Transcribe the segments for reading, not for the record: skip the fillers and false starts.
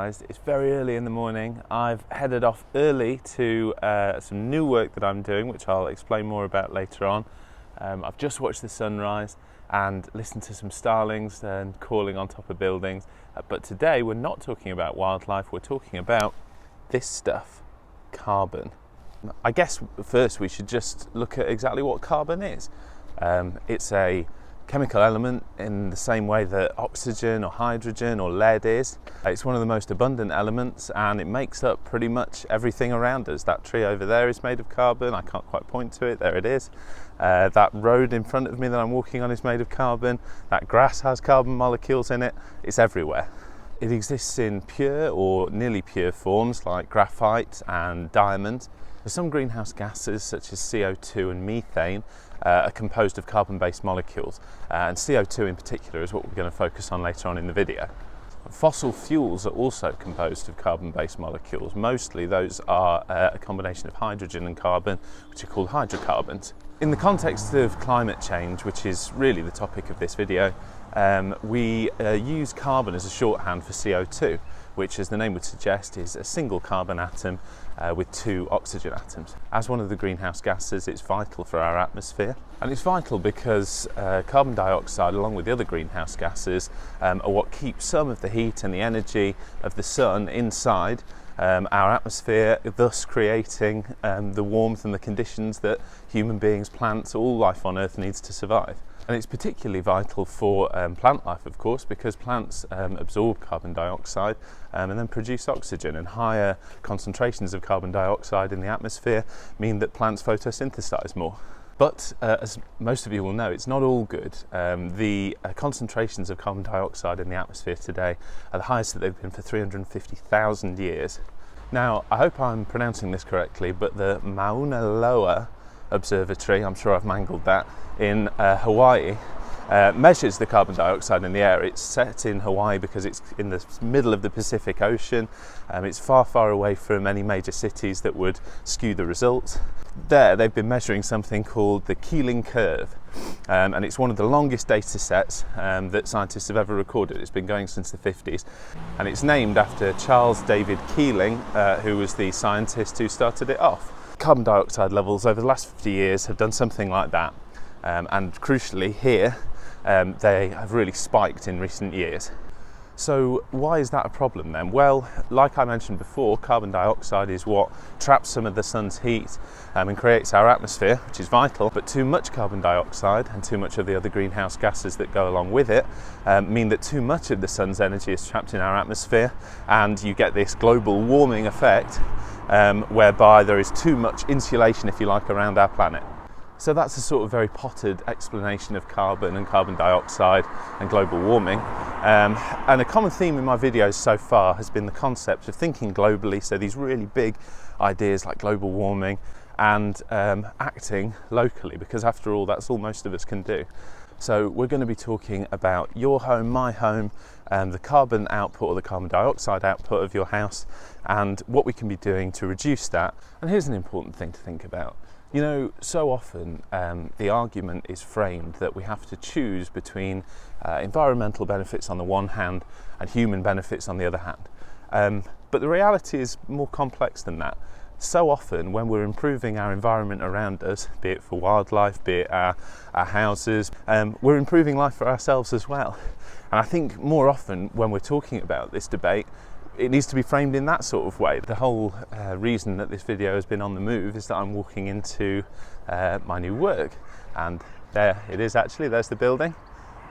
sunrised. It's very early in the morning. I've headed off early to some new work that I'm doing, which I'll explain more about later on. I've just watched the sunrise and listened to some starlings and calling on top of buildings. But today we're not talking about wildlife, we're talking about this stuff, carbon. I guess first we should just look at exactly what carbon is. It's a chemical element in the same way that oxygen or hydrogen or lead is. It's one of the most abundant elements and it makes up pretty much everything around us. That tree over there is made of carbon. I can't quite point to it, there it is. That road in front of me that I'm walking on is made of carbon. That grass has carbon molecules in it. It's everywhere. It exists in pure or nearly pure forms like graphite and diamond. Some greenhouse gases such as CO2 and methane are composed of carbon-based molecules, and CO2 in particular is what we're going to focus on later on in the video. Fossil fuels are also composed of carbon-based molecules. Mostly those are a combination of hydrogen and carbon, which are called hydrocarbons. In the context of climate change, which is really the topic of this video, we use carbon as a shorthand for CO2, which, as the name would suggest, is a single carbon atom with two oxygen atoms. As one of the greenhouse gases, it's vital for our atmosphere. And it's vital because carbon dioxide, along with the other greenhouse gases, are what keeps some of the heat and the energy of the sun inside our atmosphere, thus creating the warmth and the conditions that human beings, plants, all life on Earth needs to survive. And it's particularly vital for plant life, of course, because plants absorb carbon dioxide and then produce oxygen, and higher concentrations of carbon dioxide in the atmosphere mean that plants photosynthesize more. But as most of you will know, it's not all good. The concentrations of carbon dioxide in the atmosphere today are the highest that they've been for 350,000 years. Now, I hope I'm pronouncing this correctly, but the Mauna Loa Observatory, I'm sure I've mangled that, in Hawaii measures the carbon dioxide in the air. It's set in Hawaii because it's in the middle of the Pacific Ocean. It's far, far away from any major cities that would skew the results. There, they've been measuring something called the Keeling curve, and it's one of the longest data sets that scientists have ever recorded. It's been going since the 50s, and it's named after Charles David Keeling, who was the scientist who started it off. Carbon dioxide levels over the last 50 years have done something like that, and crucially here they have really spiked in recent years. So why is that a problem then? Well, like I mentioned before, carbon dioxide is what traps some of the sun's heat and creates our atmosphere, which is vital, but too much carbon dioxide and too much of the other greenhouse gases that go along with it mean that too much of the sun's energy is trapped in our atmosphere, and you get this global warming effect whereby there is too much insulation, if you like, around our planet. So that's a sort of very potted explanation of carbon and carbon dioxide and global warming. And a common theme in my videos so far has been the concept of thinking globally, so these really big ideas like global warming, and acting locally, because after all, that's all most of us can do. So we're going to be talking about your home, my home, the carbon output or the carbon dioxide output of your house, and what we can be doing to reduce that. And here's an important thing to think about. You know, so often the argument is framed that we have to choose between environmental benefits on the one hand and human benefits on the other hand. But the reality is more complex than that. So often when we're improving our environment around us, be it for wildlife, be it our houses, we're improving life for ourselves as well. And I think more often when we're talking about this debate, it needs to be framed in that sort of way. The whole reason that this video has been on the move is that I'm walking into my new work, and there it is actually, there's the building.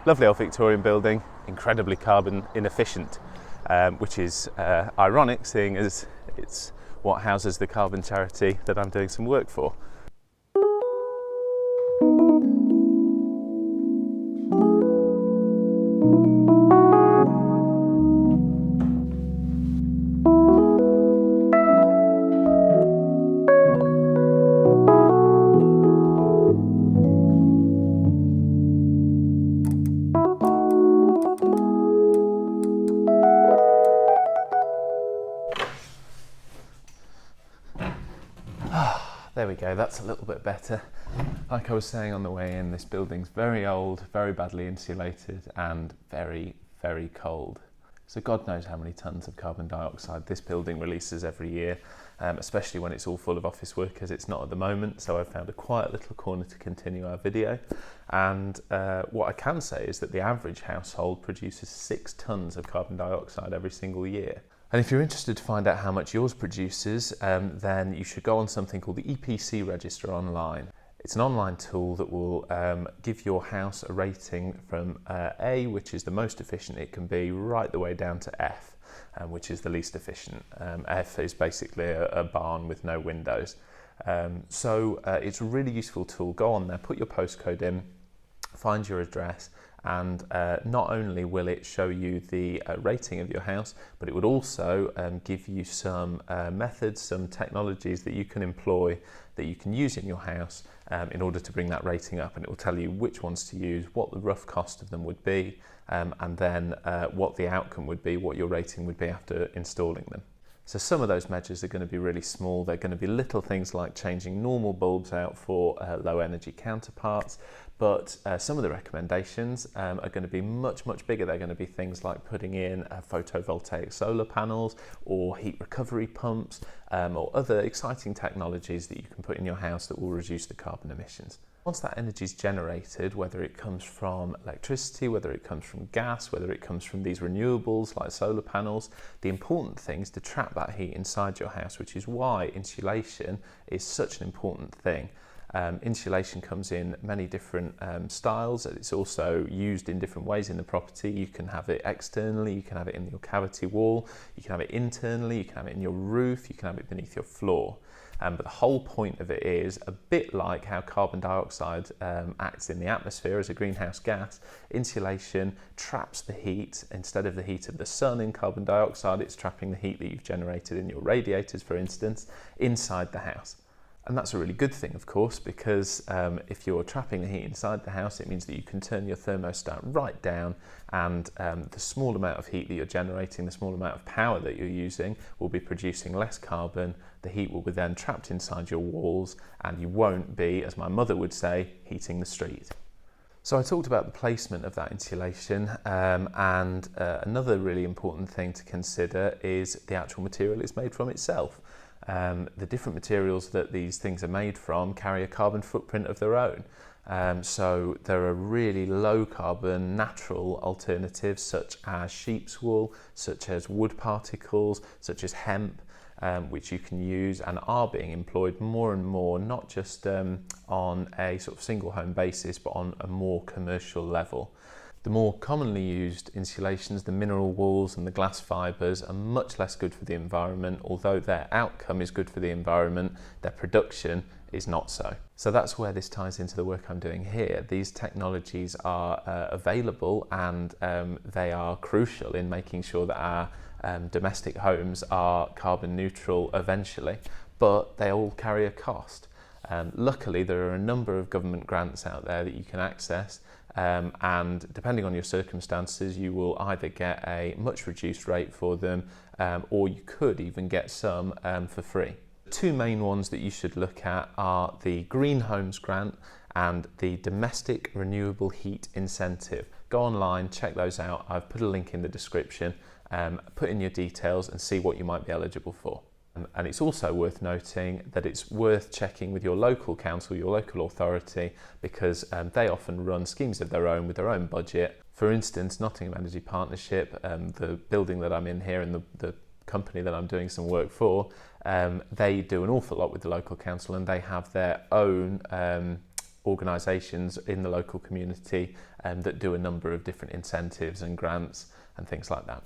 Lovely old Victorian building, incredibly carbon inefficient, which is ironic seeing as it's what houses the carbon charity that I'm doing some work for. There we go, that's a little bit better. Like I was saying on the way in, this building's very old, very badly insulated, and very, very cold. So God knows how many tonnes of carbon dioxide this building releases every year, especially when it's all full of office workers. It's not at the moment, so I've found a quiet little corner to continue our video. And what I can say is that the average household produces 6 tonnes of carbon dioxide every single year. And if you're interested to find out how much yours produces, then you should go on something called the EPC Register online. It's an online tool that will give your house a rating from A, which is the most efficient it can be, right the way down to F, which is the least efficient. F is basically a barn with no windows. So it's a really useful tool. Go on there, put your postcode in, find your address, and not only will it show you the rating of your house, but it would also give you some methods, some technologies that you can employ, that you can use in your house in order to bring that rating up. And it will tell you which ones to use, what the rough cost of them would be, and then what the outcome would be, what your rating would be after installing them. So some of those measures are going to be really small. They're going to be little things like changing normal bulbs out for low energy counterparts, but some of the recommendations are going to be much bigger. They're going to be things like putting in photovoltaic solar panels or heat recovery pumps or other exciting technologies that you can put in your house that will reduce the carbon emissions. Once that energy is generated, whether it comes from electricity, whether it comes from gas, whether it comes from these renewables like solar panels, the important thing is to trap that heat inside your house, which is why insulation is such an important thing. Insulation comes in many different styles. It's also used in different ways in the property. You can have it externally, you can have it in your cavity wall, you can have it internally, you can have it in your roof, you can have it beneath your floor. But the whole point of it is, a bit like how carbon dioxide acts in the atmosphere as a greenhouse gas, insulation traps the heat. Instead of the heat of the sun in carbon dioxide, it's trapping the heat that you've generated in your radiators, for instance, inside the house. And that's a really good thing, of course, because if you're trapping the heat inside the house, it means that you can turn your thermostat right down, and the small amount of heat that you're generating, the small amount of power that you're using, will be producing less carbon. The heat will be then trapped inside your walls, and you won't be, as my mother would say, heating the street. So I talked about the placement of that insulation, and another really important thing to consider is the actual material it's made from itself. The different materials that these things are made from carry a carbon footprint of their own. So there are really low carbon natural alternatives such as sheep's wool, such as wood particles, such as hemp, which you can use and are being employed more and more, not just on a sort of single home basis, but on a more commercial level. The more commonly used insulations, the mineral wools and the glass fibres, are much less good for the environment. Although their outcome is good for the environment, their production is not so. So that's where this ties into the work I'm doing here. These technologies are available, and they are crucial in making sure that our domestic homes are carbon neutral eventually, but they all carry a cost. Luckily, there are a number of government grants out there that you can access, and depending on your circumstances, you will either get a much reduced rate for them, or you could even get some for free. The two main ones that you should look at are the Green Homes Grant and the Domestic Renewable Heat Incentive. Go online, check those out. I've put a link in the description. Put in your details and see what you might be eligible for. And it's also worth noting that it's worth checking with your local council, your local authority, because they often run schemes of their own with their own budget. For instance, Nottingham Energy Partnership, the building that I'm in here and the company that I'm doing some work for, they do an awful lot with the local council, and they have their own organisations in the local community that do a number of different incentives and grants and things like that.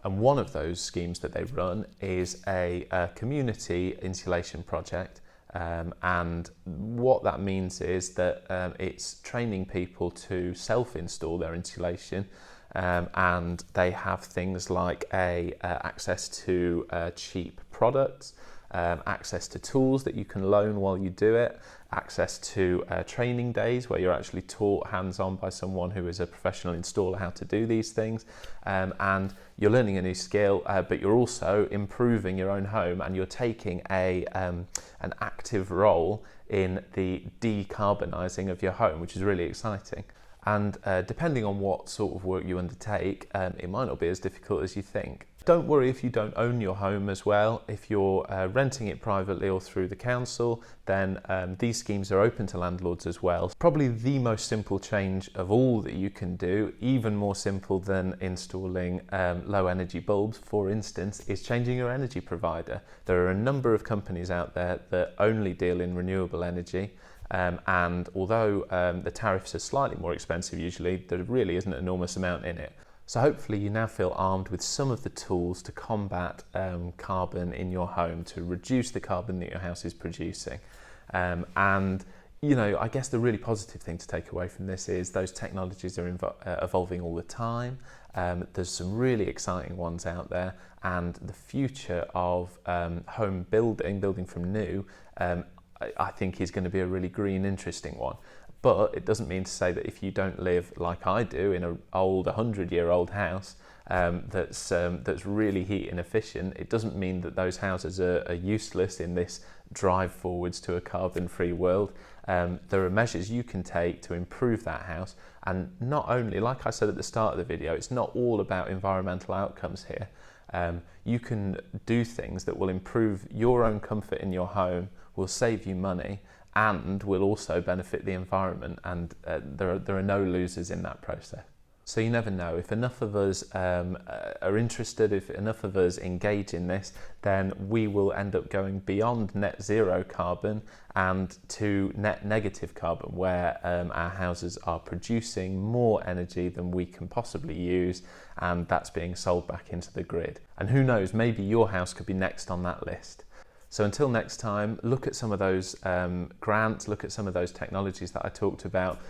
And one of those schemes that they run is a community insulation project. And what that means is that it's training people to self-install their insulation, and they have things like access to cheap products, access to tools that you can loan while you do it, access to training days where you're actually taught hands-on by someone who is a professional installer how to do these things, and you're learning a new skill, but you're also improving your own home, and you're taking an active role in the decarbonising of your home, which is really exciting. And depending on what sort of work you undertake, it might not be as difficult as you think. Don't worry if you don't own your home as well. If you're renting it privately or through the council, then these schemes are open to landlords as well. Probably the most simple change of all that you can do, even more simple than installing low energy bulbs, for instance, is changing your energy provider. There are a number of companies out there that only deal in renewable energy. And although the tariffs are slightly more expensive usually, there really isn't an enormous amount in it. So hopefully you now feel armed with some of the tools to combat carbon in your home, to reduce the carbon that your house is producing. And you know, I guess the really positive thing to take away from this is those technologies are evolving all the time. There's some really exciting ones out there, and the future of home building from new, I think is going to be a really green, interesting one. But it doesn't mean to say that if you don't live like I do in an old 100-year-old house that's really heat inefficient, it doesn't mean that those houses are useless in this drive forwards to a carbon-free world. There are measures you can take to improve that house, and not only, like I said at the start of the video, it's not all about environmental outcomes here. You can do things that will improve your own comfort in your home, will save you money, and will also benefit the environment, and there are no losers in that process. So you never know, if enough of us are interested, if enough of us engage in this, then we will end up going beyond net zero carbon and to net negative carbon, where our houses are producing more energy than we can possibly use, and that's being sold back into the grid. And who knows, maybe your house could be next on that list. So until next time, look at some of those grants, look at some of those technologies that I talked about,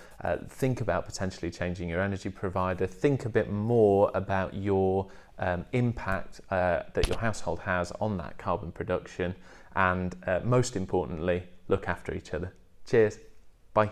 think about potentially changing your energy provider, think a bit more about your impact that your household has on that carbon production, and most importantly, look after each other. Cheers, bye.